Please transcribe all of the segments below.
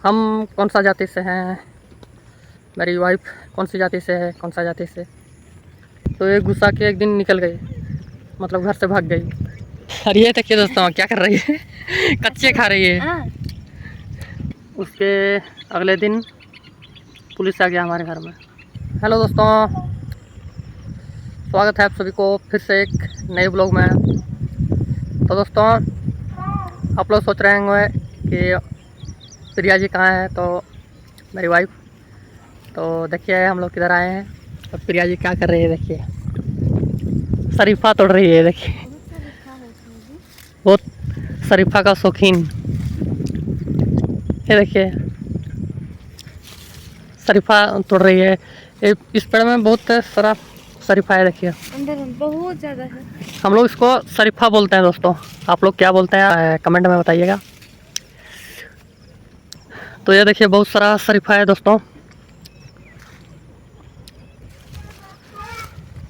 हम कौन सा जाति से हैं, मेरी वाइफ कौन सी जाति से है, कौन सा जाति से, तो ये गुस्सा के एक दिन निकल गई, मतलब घर से भाग गई। और ये देखिए दोस्तों क्या कर रही है कच्चे खा रही है। उसके अगले दिन पुलिस आ गया हमारे घर में। हेलो दोस्तों, स्वागत है आप सभी को फिर से एक नए ब्लॉग में। तो दोस्तों आप लोग सोच रहे होंगे कि प्रिया जी कहाँ है, तो मेरी वाइफ। तो देखिए हम लोग किधर आए हैं, तो प्रिया जी क्या कर रही है, देखिए शरीफा तोड़ रही है। देखिए बहुत शरीफा का शौकीन, ये देखिए शरीफा तोड़ रही है। इस पेड़ में बहुत सारा शरीफा है, देखिए अंदर बहुत ज़्यादा है। हम लोग इसको शरीफा बोलते हैं दोस्तों, आप लोग क्या बोलते हैं कमेंट में बताइएगा। तो ये देखिए बहुत सारा शरीफा है दोस्तों।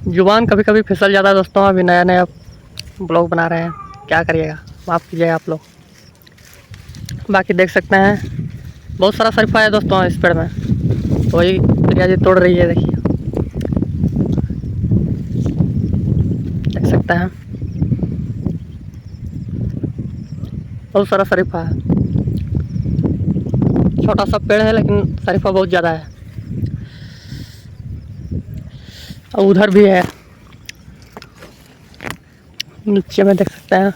जुबान कभी कभी फिसल जाता है दोस्तों, अभी नया नया ब्लॉग बना रहे हैं, क्या करिएगा, माफ़ कीजिएगा आप लोग। बाकी देख सकते हैं बहुत सारा शरीफा है दोस्तों इस पेड़ में, तो वही प्रिया जी तोड़ रही है। देखिए देख सकते हैं बहुत सारा शरीफा है। छोटा सा पेड़ है लेकिन शरीफा बहुत ज़्यादा है। और उधर भी है नीचे में, देख सकते हैं।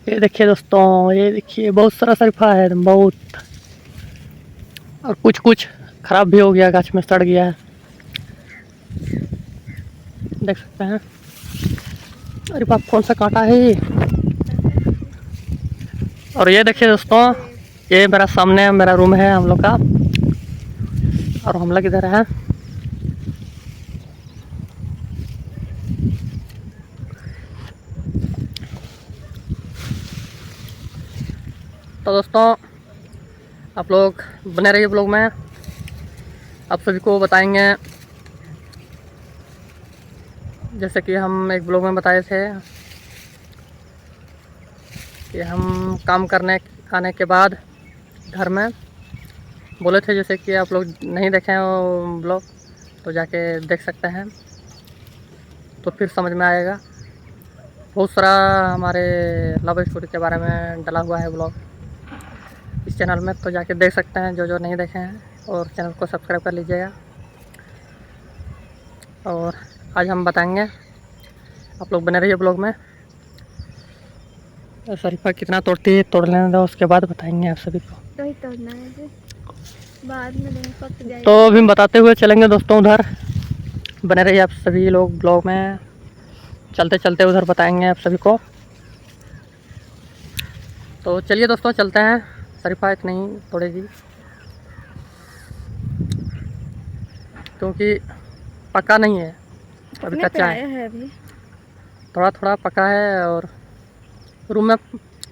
ये देखिए दोस्तों, ये देखिए बहुत सारा शरीफा है बहुत, और कुछ कुछ खराब भी हो गया, गाछ में सड़ गया है, देख सकते हैं। अरे बाप, कौन सा कांटा है ये। और ये देखिए दोस्तों, ये मेरा सामने मेरा रूम है हम लोग का, और हम लोग इधर है। तो दोस्तों आप लोग बने रहिए ब्लॉग में, आप सभी को बताएंगे। जैसे कि हम एक ब्लॉग में बताए थे कि हम काम करने आने के बाद घर में बोले थे, जैसे कि आप लोग नहीं देखे वो ब्लॉग तो जाके देख सकते हैं, तो फिर समझ में आएगा। बहुत सारा हमारे लव स्टोरी के बारे में डला हुआ है ब्लॉग इस चैनल में, तो जाके देख सकते हैं जो जो नहीं देखे हैं, और चैनल को सब्सक्राइब कर लीजिएगा। और आज हम बताएंगे, आप लोग बने रहिए ब्लॉग में। शरीफा कितना तोड़ती है तोड़ लेने दो, उसके बाद बताएंगे आप सभी को। तो ही तोड़ना है जी, बाद में नहीं पक जाएगा। तो अभी हम बताते हुए चलेंगे दोस्तों उधर, बने रहिए आप सभी लोग ब्लॉग में, चलते चलते उधर बताएंगे आप सभी को। तो चलिए दोस्तों चलते हैं, शरीफा इतनी ही तोड़ेगी क्योंकि पका नहीं है, अभी कच्चा है, अभी थोड़ा थोड़ा पका है, और रूम में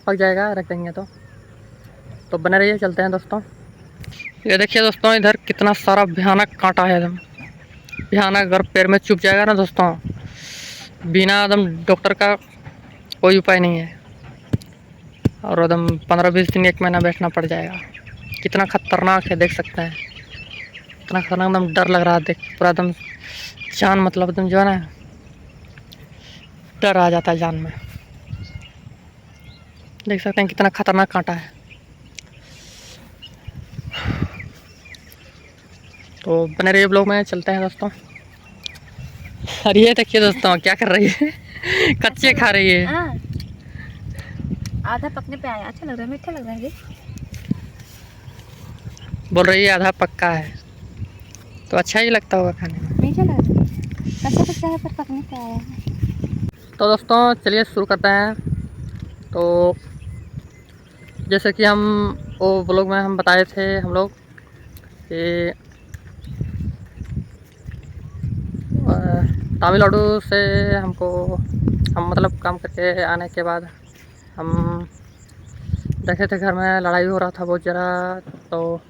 पक जाएगा रख देंगे तो बने रहिए, चलते हैं दोस्तों। ये देखिए दोस्तों, इधर कितना सारा भयानक कांटा है एकदम भयानक। अगर पैर में चुभ जाएगा ना दोस्तों, बिना एकदम डॉक्टर का कोई उपाय नहीं है, और एकदम 15-20 दिन 1 महीना बैठना पड़ जाएगा। कितना खतरनाक है देख सकते हैं, इतना खतरनाक, एकदम डर लग रहा है देख, पूरा एकदम जान, मतलब एकदम जो है ना, डर आ जाता है जान में। देख सकते हैं कितना खतरनाक कांटा है। तो बने रहिए ब्लॉग में, चलते हैं दोस्तों। अरे ये देखिए दोस्तों क्या कर रही है कच्चे खा रही है। आधा पकने पे आया, अच्छा लग रहा है, मीठा लग रहा है जी। बोल रही है आधा पक्का है, तो अच्छा ही लगता होगा खाने में। मीठा लग रहा है, कच्चा कच्चा है पर पकने पे आया है। तो दोस्तों चलिए शुरू करते हैं। तो जैसे कि हम वो ब्लॉग में हम बताए थे हम लोग कि तमिलनाडु से हम मतलब काम करके आने के बाद हम देखे थे घर में लड़ाई हो रहा था बहुत ज़्यादा। तो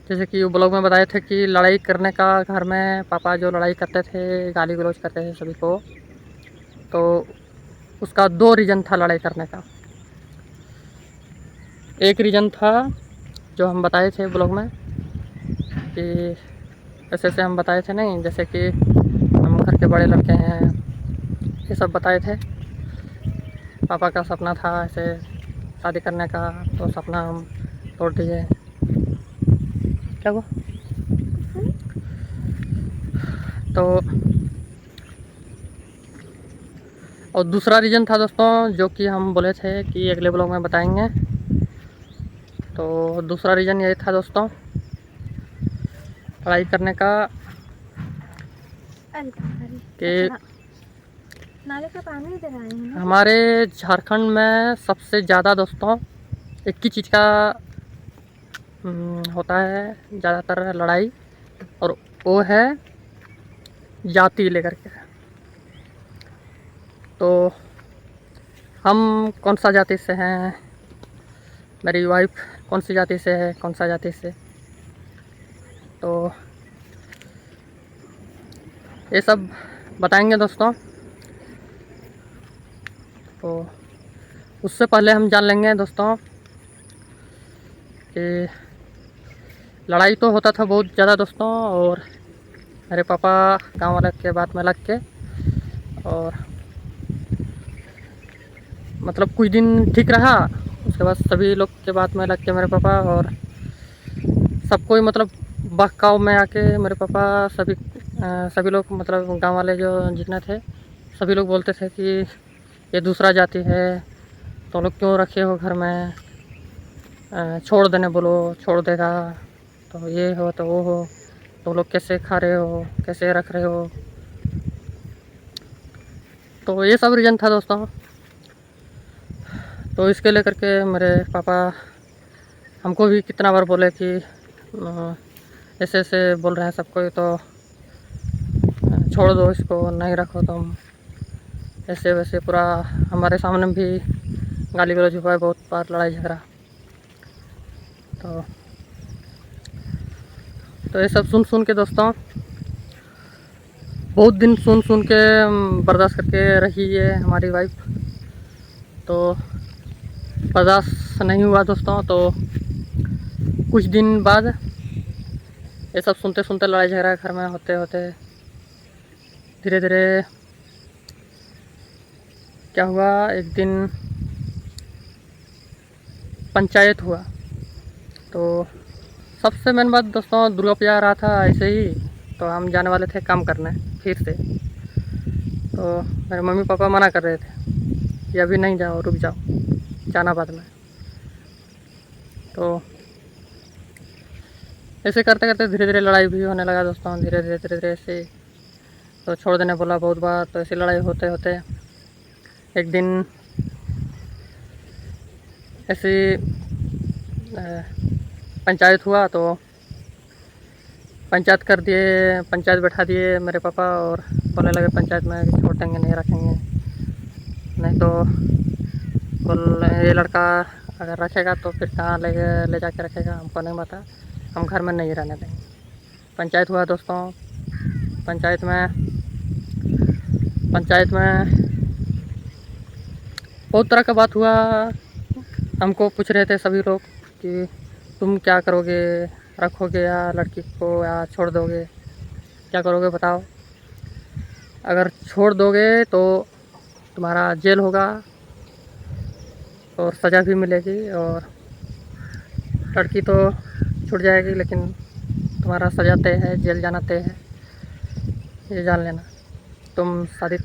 जैसे कि वो ब्लॉग में बताए थे कि लड़ाई करने का, घर में पापा जो लड़ाई करते थे, गाली गलौज करते थे सभी को, तो उसका 2 रीज़न था लड़ाई करने का। एक रीज़न था जो हम बताए थे ब्लॉग में कि ऐसे ऐसे हम बताए थे नहीं, जैसे कि हम घर के बड़े लड़के हैं, ये सब बताए थे। पापा का सपना था ऐसे शादी करने का, तो सपना हम तोड़ दिए। क्या हुआ? तो और दूसरा रीज़न था दोस्तों, जो कि हम बोले थे कि अगले ब्लॉग में बताएंगे। तो दूसरा रीज़न यही था दोस्तों, पढ़ाई करने का, कि नाले का पानी इधर आए हैं ना। हमारे झारखंड में सबसे ज़्यादा दोस्तों एक ही चीज़ का होता है ज़्यादातर लड़ाई, और वो है जाति लेकर के। तो हम कौन सा जाति से हैं, मेरी वाइफ कौन सी जाति से है, कौन सा जाति से, तो ये सब बताएंगे दोस्तों। तो उससे पहले हम जान लेंगे दोस्तों कि लड़ाई तो होता था बहुत ज़्यादा दोस्तों, और मेरे पापा गांव वाले के बात में लग के, और मतलब कुछ दिन ठीक रहा, उसके बाद सभी लोग के बात में लग के मेरे पापा और सबको ही मतलब बहकाव में आके मेरे पापा सभी लोग मतलब गांव वाले जो जितने थे सभी लोग बोलते थे कि ये दूसरा जाति है, तो लोग क्यों रखे हो घर में, छोड़ देने बोलो, छोड़ देगा, तो ये हो तो वो हो, तो लोग कैसे खा रहे हो, कैसे रख रहे हो। तो ये सब रीज़न था दोस्तों। तो इसके लेकर के मेरे पापा हमको भी कितना बार बोले कि ऐसे ऐसे बोल रहे हैं सबको, तो छोड़ दो इसको, नहीं रखो तुम, ऐसे वैसे पूरा हमारे सामने भी गाली गलौज हुआ है, बहुत बार लड़ाई झगड़ा। तो ये सब सुन सुन के दोस्तों, बहुत दिन सुन सुन के बर्दाश्त करके रही है हमारी वाइफ। तो बर्दाश्त नहीं हुआ दोस्तों, तो कुछ दिन बाद ये सब सुनते सुनते लड़ाई झगड़ा घर में होते होते धीरे धीरे क्या हुआ, एक दिन पंचायत हुआ। तो सबसे मेन बात दोस्तों, दुर्गा पूजा आ रहा था ऐसे ही, तो हम जाने वाले थे काम करने फिर से। तो मेरे मम्मी पापा मना कर रहे थे कि अभी नहीं जाओ, रुक जाओ, जाना बाद में। तो ऐसे करते करते धीरे धीरे लड़ाई भी होने लगा दोस्तों, धीरे धीरे ऐसे। तो छोड़ देने बोला बहुत बार, तो ऐसी लड़ाई होते होते एक दिन ऐसी पंचायत हुआ। तो पंचायत कर दिए, पंचायत बैठा दिए मेरे पापा, और बोलने लगे पंचायत में कि छोड़ेंगे नहीं, रखेंगे नहीं, तो बोल ये लड़का अगर रखेगा तो फिर कहाँ ले जाके रखेगा, हमको नहीं पता, हम घर में नहीं रहने देंगे। पंचायत हुआ दोस्तों। पंचायत में बहुत तरह का बात हुआ। हमको पूछ रहे थे सभी लोग कि तुम क्या करोगे, रखोगे या लड़की को, या छोड़ दोगे, क्या करोगे बताओ। अगर छोड़ दोगे तो तुम्हारा जेल होगा और सज़ा भी मिलेगी, और लड़की तो छूट जाएगी, लेकिन तुम्हारा सज़ा तय है, जेल जाना तय है, ये जान लेना। तुम शादी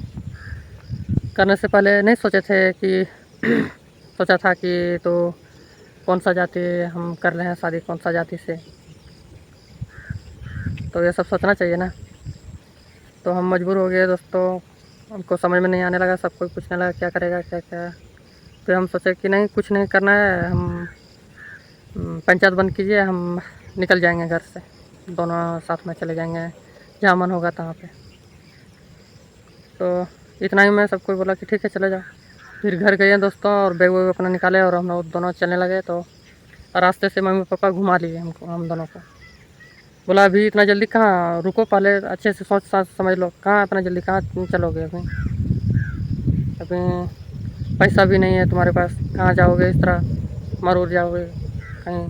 करने से पहले नहीं सोचे थे कि सोचा था कि तो कौन सा जाति हम कर रहे हैं शादी, कौन सा जाति से, तो ये सब सोचना चाहिए ना। तो हम मजबूर हो गए दोस्तों, हमको समझ में नहीं आने लगा, सब कोई पूछने लगा क्या करेगा क्या क्या। तो हम सोचे कि नहीं, कुछ नहीं करना है, हम पंचायत बंद कीजिए, हम निकल जाएंगे घर से, दोनों साथ में चले जाएंगे जहाँ मन होगा तहाँ पे। तो इतना ही मैं सबको बोला कि ठीक है चले जाओ। फिर घर गए दोस्तों, और बैग वैग अपना निकाले, और हम लोग दोनों चलने लगे। तो रास्ते से मम्मी पापा घुमा लिए हमको, हम दोनों को। बोला अभी इतना जल्दी कहाँ, रुको पहले अच्छे से सोच समझ लो, कहाँ इतना जल्दी कहाँ चलोगे, अभी पैसा भी नहीं है तुम्हारे पास, कहाँ जाओगे, इस तरह मर उड़ जाओगे कहीं,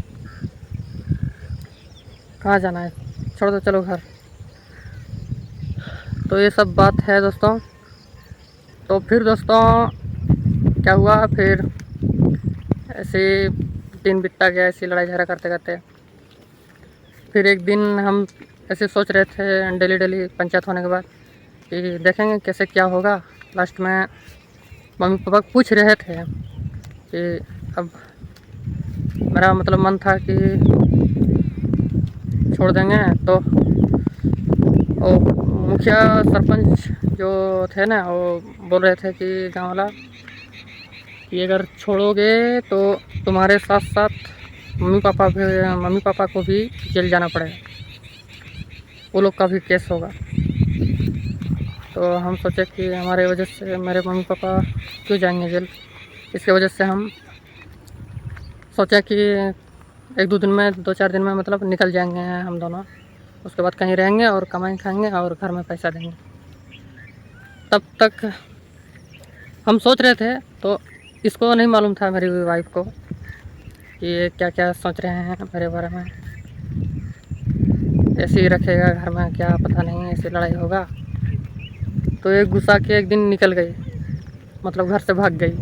कहाँ जाना है, छोड़ दो, चलो घर। तो ये सब बात है दोस्तों। तो फिर दोस्तों क्या हुआ, फिर ऐसे दिन बीतता गया, ऐसी लड़ाई झगड़ा करते करते। फिर एक दिन हम ऐसे सोच रहे थे डेली डेली पंचायत होने के बाद कि देखेंगे कैसे क्या होगा। लास्ट में मम्मी पापा पूछ रहे थे कि अब मेरा मतलब मन था कि छोड़ देंगे। तो वो मुखिया सरपंच जो थे ना, वो बोल रहे थे कि गाँव वाला कि अगर छोड़ोगे तो तुम्हारे साथ साथ मम्मी पापा को भी जेल जाना पड़ेगा, वो लोग का भी केस होगा। तो हम सोचे कि हमारे वजह से मेरे मम्मी पापा क्यों जाएंगे जेल। इसके वजह से हम सोचे कि एक दो दिन में, दो चार दिन में मतलब निकल जाएंगे हम दोनों। उसके बाद कहीं रहेंगे और कमाई खाएंगे और घर में पैसा देंगे। तब तक हम सोच रहे थे, तो इसको नहीं मालूम था, मेरी वाइफ को, कि ये क्या क्या सोच रहे हैं मेरे बारे में। ऐसे ही रखेगा घर में, क्या पता नहीं ऐसी लड़ाई होगा। तो ये गुस्सा के एक दिन निकल गई, मतलब घर से भाग गई।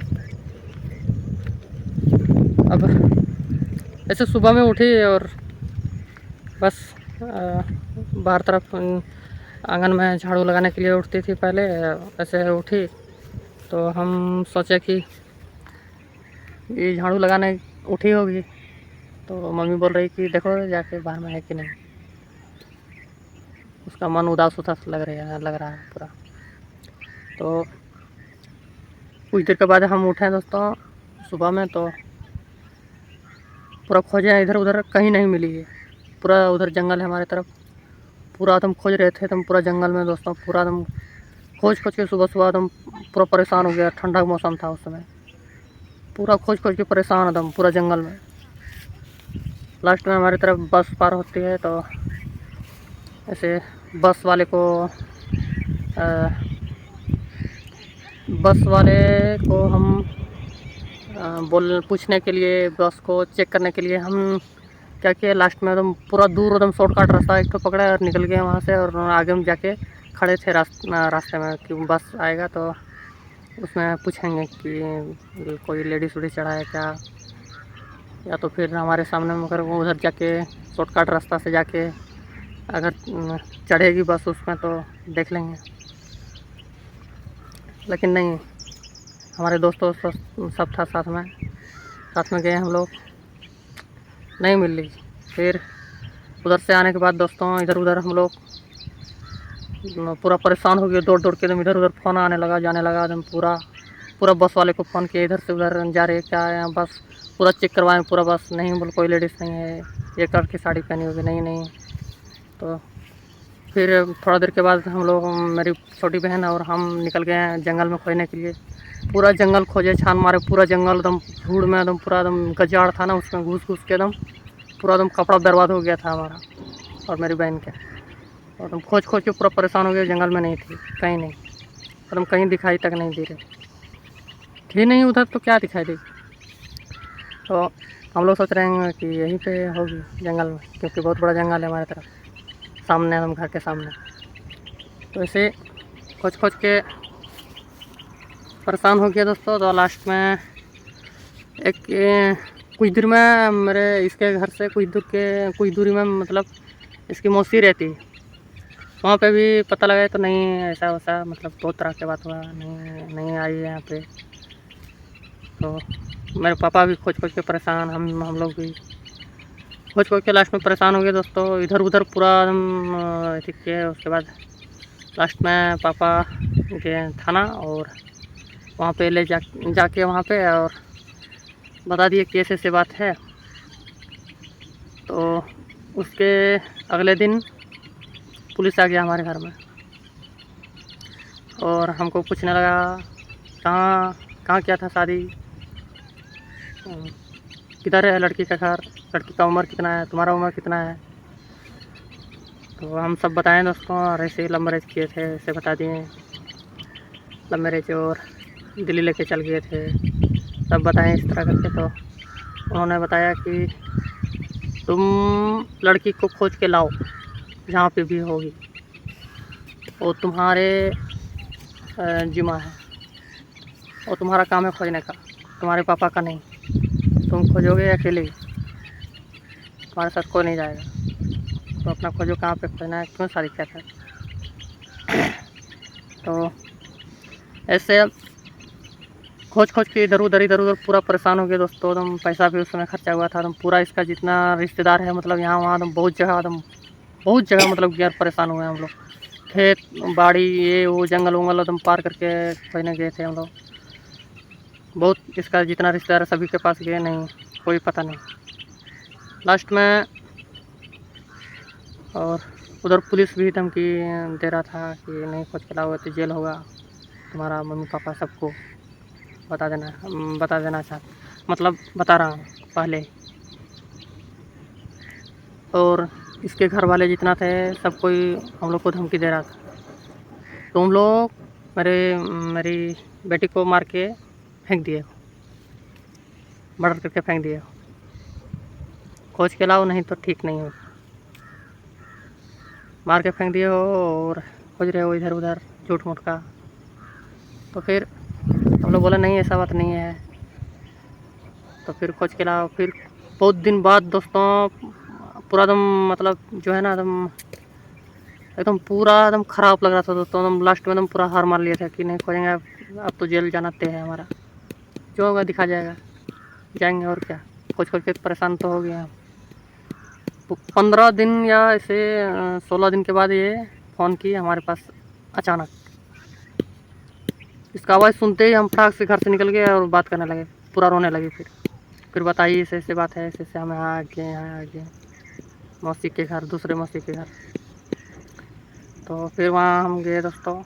अब ऐसे सुबह में उठी और बस बाहर तरफ आंगन में झाड़ू लगाने के लिए उठती थी पहले। ऐसे उठी तो हम सोचे कि ये झाड़ू लगाने उठी होगी, तो मम्मी बोल रही कि देखो जाके बाहर में है कि नहीं। उसका मन उदास उदास लग रहा है पूरा। तो कुछ देर के बाद हम उठे दोस्तों सुबह में, तो पूरा खोजे इधर उधर, कहीं नहीं मिली है। पूरा उधर जंगल है हमारे तरफ, पूरा एकदम खोज रहे थे एकदम पूरा जंगल में दोस्तों। पूरा एकदम खोज खोज के सुबह सुबह एकदम पूरा परेशान हो गया। ठंडा मौसम था उस समय, पूरा खोज खोज के परेशान एकदम पूरा जंगल में। लास्ट में हमारी तरफ बस पार होती है, तो ऐसे बस वाले को हम पूछने के लिए, बस को चेक करने के लिए हम क्या किया, लास्ट में एकदम पूरा दूर एकदम शॉर्टकट रास्ता एक तो पकड़ा और निकल गए वहाँ से। और आगे हम जाके खड़े थे रास्ते में कि बस आएगा तो उसमें पूछेंगे कि कोई लेडीज उडीज चढ़ा है क्या, या तो फिर हमारे सामने मगर वो उधर जाके शॉर्टकट रास्ता से जाके अगर चढ़ेगी बस उसमें तो देख लेंगे। लेकिन नहीं, हमारे दोस्तों सब था साथ में गए हम लोग, नहीं मिल रही। फिर उधर से आने के बाद दोस्तों इधर उधर हम लोग पूरा परेशान हो गए। दौड़ दौड़ के एकदम इधर उधर फ़ोन आने लगा, जाने लगा एकदम। पूरा बस वाले को फ़ोन किया, इधर से उधर जा रहे क्या है बस, पूरा चेक करवाएं पूरा बस। नहीं बोल कोई लेडीज़ नहीं है, ये कलर की साड़ी पहनी होगी, नहीं। तो फिर थोड़ा देर के बाद हम लोग, मेरी छोटी बहन और हम निकल गए हैं जंगल में खोजने के लिए। पूरा जंगल खोजे, छान मारे, पूरा जंगल एकदम धूड़ में एकदम पूरा एकदम गजाड़ था ना, उसमें घुस घुस के एकदम पूरा एकदम कपड़ा बर्बाद हो गया था हमारा और मेरी बहन के। और एकदम खोज खोज के पूरा परेशान हो गया, जंगल में नहीं थी, कहीं नहीं, एकदम कहीं दिखाई तक नहीं दे रही थी। नहीं उधर तो क्या दिखाई देगी। तो हम लोग सोच रहे हैं कि यहीं पे होगी जंगल में, क्योंकि बहुत बड़ा जंगल है हमारे तरफ सामने, हम घर के सामने। तो ऐसे खोज खोज के परेशान हो गया दोस्तों। तो लास्ट में कुछ दूर में, मेरे इसके घर से कुछ दूरी में मतलब इसकी मौसी रहती, वहाँ पे भी पता लगा तो नहीं ऐसा वैसा, मतलब बहुत तरह के बात हुआ, नहीं आई है यहाँ पे। तो मेरे पापा भी खोज खोज के परेशान, हम लोग भी खोज खोज के लास्ट में परेशान हो गए दोस्तों। इधर उधर पूरा ठीक है। उसके बाद लास्ट में पापा गए थाना और वहाँ पे जाके वहाँ पे और बता दिए कि ऐसे बात है। तो उसके अगले दिन पुलिस आ गया हमारे घर में और हमको पूछने लगा कहाँ क्या था शादी, किधर है लड़की का घर, लड़की का उम्र कितना है, तुम्हारा उम्र कितना है। तो हम सब बताएं दोस्तों, और ऐसे लव मैरिज किए थे, ऐसे बता दिए लव मैरिज, और दिल्ली लेके चल गए थे, सब बताएं इस तरह करके। तो उन्होंने बताया कि तुम लड़की को खोज के लाओ जहाँ पे भी होगी, वो तुम्हारे जिम्मा है, और तुम्हारा काम है खोजने का, तुम्हारे पापा का नहीं। तुम खोजोगे अकेले, तुम्हारे साथ कोई नहीं जाएगा। तो अपना खोजो कहाँ पे खोजना है, क्यों शादी किया था। तो ऐसे अब खोज खोज के इधर उधर पूरा परेशान हो गए दोस्तों। एकदम पैसा भी उस समय खर्चा हुआ था, एकदम पूरा इसका जितना रिश्तेदार है मतलब यहाँ वहाँ एकदम बहुत जगह मतलब यार परेशान हुए हम लोग। खेत बाड़ी ये वो जंगल वंगल एकदम पार करके खोजने गए थे हम लोग। बहुत इसका जितना रिश्तेदार है सभी के पास गए, नहीं कोई पता नहीं। लास्ट में और उधर पुलिस भी धमकी दे रहा था कि नहीं खोज के लाओगे तो जेल होगा, तुम्हारा मम्मी पापा सबको बता देना मतलब बता रहा हूँ पहले। और इसके घर वाले जितना थे सब कोई हम लोग को धमकी दे रहा था, तुम लोग मेरी बेटी को मार के फेंक दिए हो, मर्डर करके फेंक दिए हो, खोज के लाओ नहीं तो ठीक नहीं हो। मार के फेंक दिए हो और खोज रहे हो इधर उधर झूठ मूठ का। तो फिर हम लोग बोले नहीं ऐसा बात नहीं है। तो फिर खोज के लाओ। फिर बहुत दिन बाद दोस्तों पूरा एकदम मतलब जो है ना एकदम पूरा एकदम ख़राब लग रहा था दोस्तों। एकदम लास्ट में एकदम पूरा हार मान लिया था कि नहीं खोजेंगे, अब तो जेल जाना तय है हमारा, जो होगा दिखा जाएगा, जाएंगे और क्या। खोज खोज के परेशान तो हो गए हम। 15 दिन या ऐसे 16 दिन के बाद ये फ़ोन की हमारे पास अचानक। इसका आवाज़ सुनते ही हम फटाक से घर से निकल गए और बात करने लगे, पूरा रोने लगे। फिर बताइए ऐसे ऐसे बात है, ऐसे ऐसे हम यहाँ आ गए मौसी के घर, दूसरे मौसी के घर। तो फिर वहाँ हम गए दोस्तों।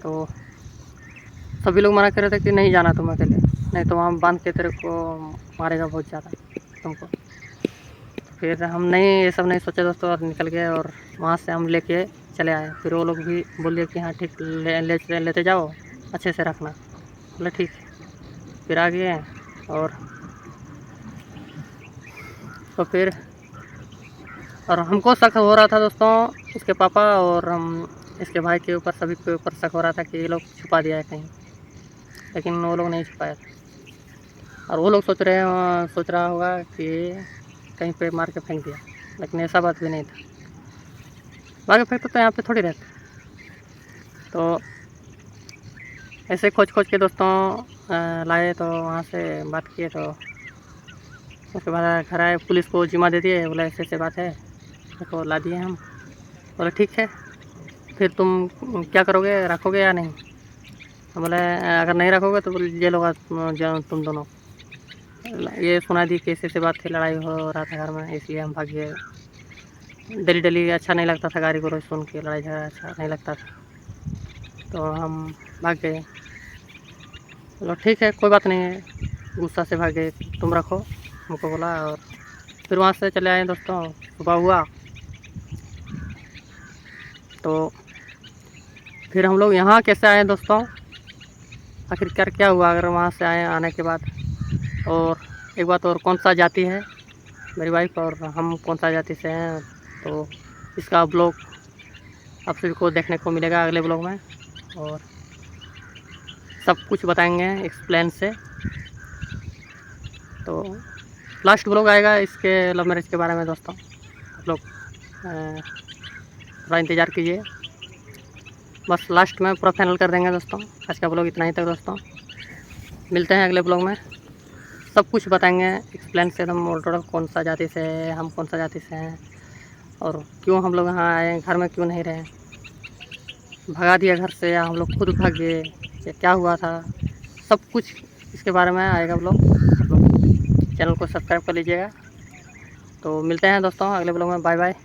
तो सभी लोग मना कर रहे थे कि नहीं जाना तुम अकेले, नहीं तो वहाँ बांध के तेरे को मारेगा बहुत ज़्यादा तुमको। फिर हम नहीं ये सब नहीं सोचे दोस्तों और निकल गए और वहाँ से हम लेके चले आए। फिर वो लोग भी बोले कि हाँ ठीक लेते जाओ, अच्छे से रखना। बोले ठीक। फिर आ गए और तो फिर और हमको शक हो रहा था दोस्तों, इसके पापा और इसके भाई के ऊपर, सभी के ऊपर शक हो रहा था कि ये लोग छुपा दिया है कहीं, लेकिन वो लोग नहीं छुपाया था। और वो लोग सोच रहा होगा कि कहीं पे मार के फेंक दिया, लेकिन ऐसा बात भी नहीं था। मार के फेंकते तो यहाँ पे थोड़ी रहते। तो ऐसे खोज खोज के दोस्तों लाए। तो वहाँ से बात किए, तो उसके बाद घर आए, पुलिस को जिम्मा दे दिए। बोला ऐसे ऐसे बात है, तो ला दिए हम। बोले ठीक है, फिर तुम क्या करोगे, रखोगे या नहीं। हम बोले अगर नहीं रखोगे तो जेल होगा तुम दोनों। ये सुना दी कि ऐसे बात थी, लड़ाई हो रहा था घर में, इसलिए हम भाग गए। डेली अच्छा नहीं लगता था, गाड़ी को रोज सुन के लड़ाई झगड़ा अच्छा नहीं लगता था, तो हम भाग गए। चलो ठीक है कोई बात नहीं है, गुस्सा से भाग गए, तुम रखो हमको बोला। और फिर वहाँ से चले आए दोस्तों। सुबह हुआ तो फिर हम लोग यहाँ कैसे आए दोस्तों, आखिरकार क्या हुआ अगर वहाँ से आने के बाद। और एक बात और, कौन सा जाति है मेरी वाइफ और हम कौन सा जाति से हैं, तो इसका ब्लॉग आप सभी को देखने को मिलेगा अगले ब्लॉग में। और सब कुछ बताएंगे एक्सप्लेन से। तो लास्ट ब्लॉग आएगा इसके लव मैरिज के बारे में दोस्तों, आप लोग थोड़ा इंतज़ार कीजिए। बस लास्ट में पूरा फाइनल कर देंगे दोस्तों। आज का ब्लॉग इतना ही तक दोस्तों, मिलते हैं अगले ब्लॉग में। सब कुछ बताएंगे एक्सप्लेन से एकदम टोटल, कौन सा जाति से है, हम कौन सा जाति से हैं, और क्यों हम लोग यहाँ आए, घर में क्यों नहीं रहे, भगा दिया घर से या हम लोग खुद भाग गए, या क्या हुआ था। सब कुछ इसके बारे में आएगा ब्लॉग। आप लोग चैनल को सब्सक्राइब कर लीजिएगा। तो मिलते हैं दोस्तों अगले ब्लॉग में। Bye bye.